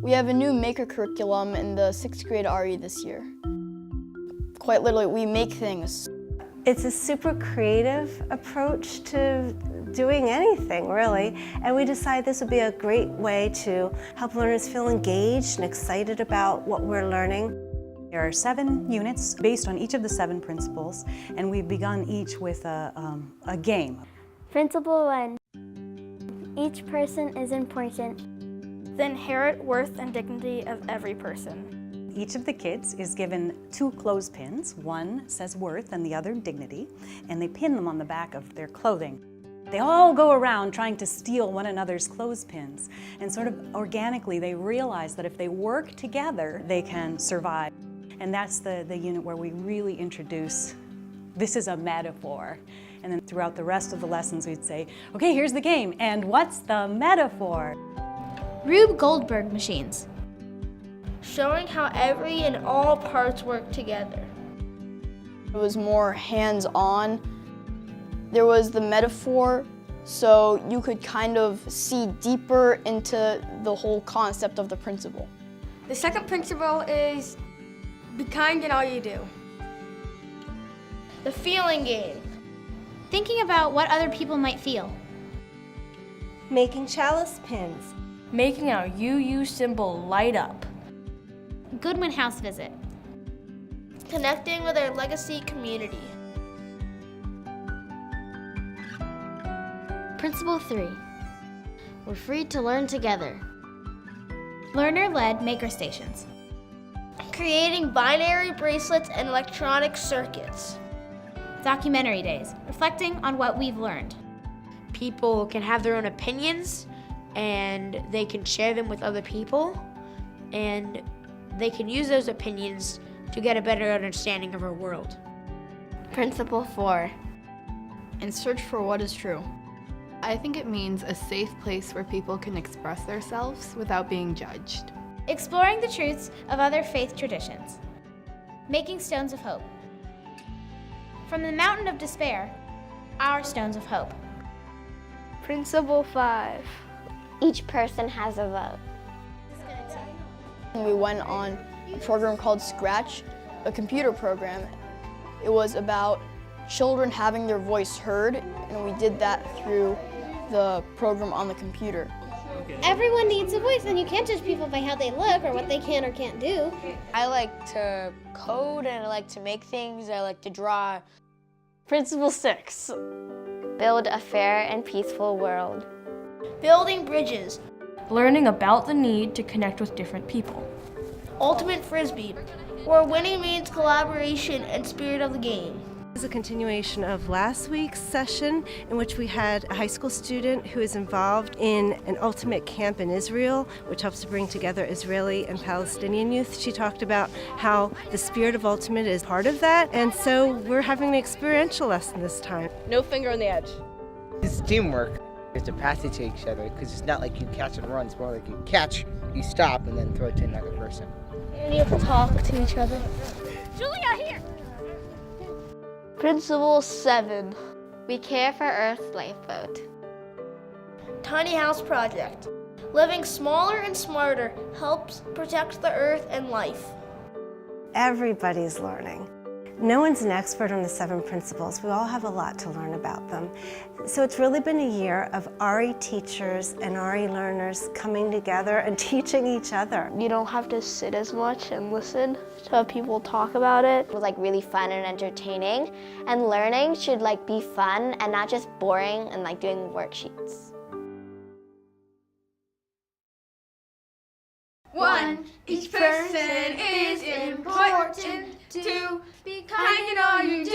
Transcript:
We have a new maker curriculum in the 6th grade RE this year. Quite literally, we make things. It's a super creative approach to doing anything, really. And we decided this would be a great way to help learners feel engaged and excited about what we're learning. There are 7 units based on each of the 7 principles, and we've begun each with a game. Principle 1. Each person is important. The inherent worth and dignity of every person. Each of the kids is given 2 clothespins. One says worth and the other dignity, and they pin them on the back of their clothing. They all go around trying to steal one another's clothespins, and sort of organically they realize that if they work together, they can survive. And that's the unit where we really introduce, this is a metaphor. And then throughout the rest of the lessons we'd say, okay, here's the game, and what's the metaphor? Rube Goldberg machines. Showing how every and all parts work together. It was more hands-on. There was the metaphor, so you could kind of see deeper into the whole concept of the principle. The second principle is be kind in all you do. The feeling game. Thinking about what other people might feel. Making chalice pins. Making our UU symbol light up. Goodwin House visit. Connecting with our legacy community. Principle 3. We're free to learn together. Learner-led maker stations. Creating binary bracelets and electronic circuits. Documentary days, reflecting on what we've learned. People can have their own opinions and they can share them with other people, and they can use those opinions to get a better understanding of our world. Principle 4. In search for what is true. I think it means a safe place where people can express themselves without being judged. Exploring the truths of other faith traditions. Making stones of hope. From the mountain of despair, our stones of hope. Principle 5. Each person has a vote. We went on a program called Scratch, a computer program. It was about children having their voice heard, and we did that through the program on the computer. Everyone needs a voice, and you can't judge people by how they look or what they can or can't do. I like to code and I like to make things, I like to draw. Principle 6. Build a fair and peaceful world. Building bridges. Learning about the need to connect with different people. Ultimate Frisbee, where winning means collaboration and spirit of the game. This is a continuation of last week's session in which we had a high school student who is involved in an ultimate camp in Israel, which helps to bring together Israeli and Palestinian youth. She talked about how the spirit of ultimate is part of that, and so we're having an experiential lesson this time. No finger on the edge. It's teamwork. You have to pass it to each other, because it's not like you catch and run, it's more like you catch, you stop, and then throw it to another person. And you have to talk to each other. Julia, here! Principle 7. We care for Earth's lifeboat. Tiny House Project. Living smaller and smarter helps protect the earth and life. Everybody's learning. No one's an expert on the 7 principles. We all have a lot to learn about them. So it's really been a year of RE teachers and RE learners coming together and teaching each other. You don't have to sit as much and listen to people talk about it. It was really fun and entertaining, and learning should be fun and not just boring and doing worksheets. 1. Each person is important. 2. Be kind in all you do.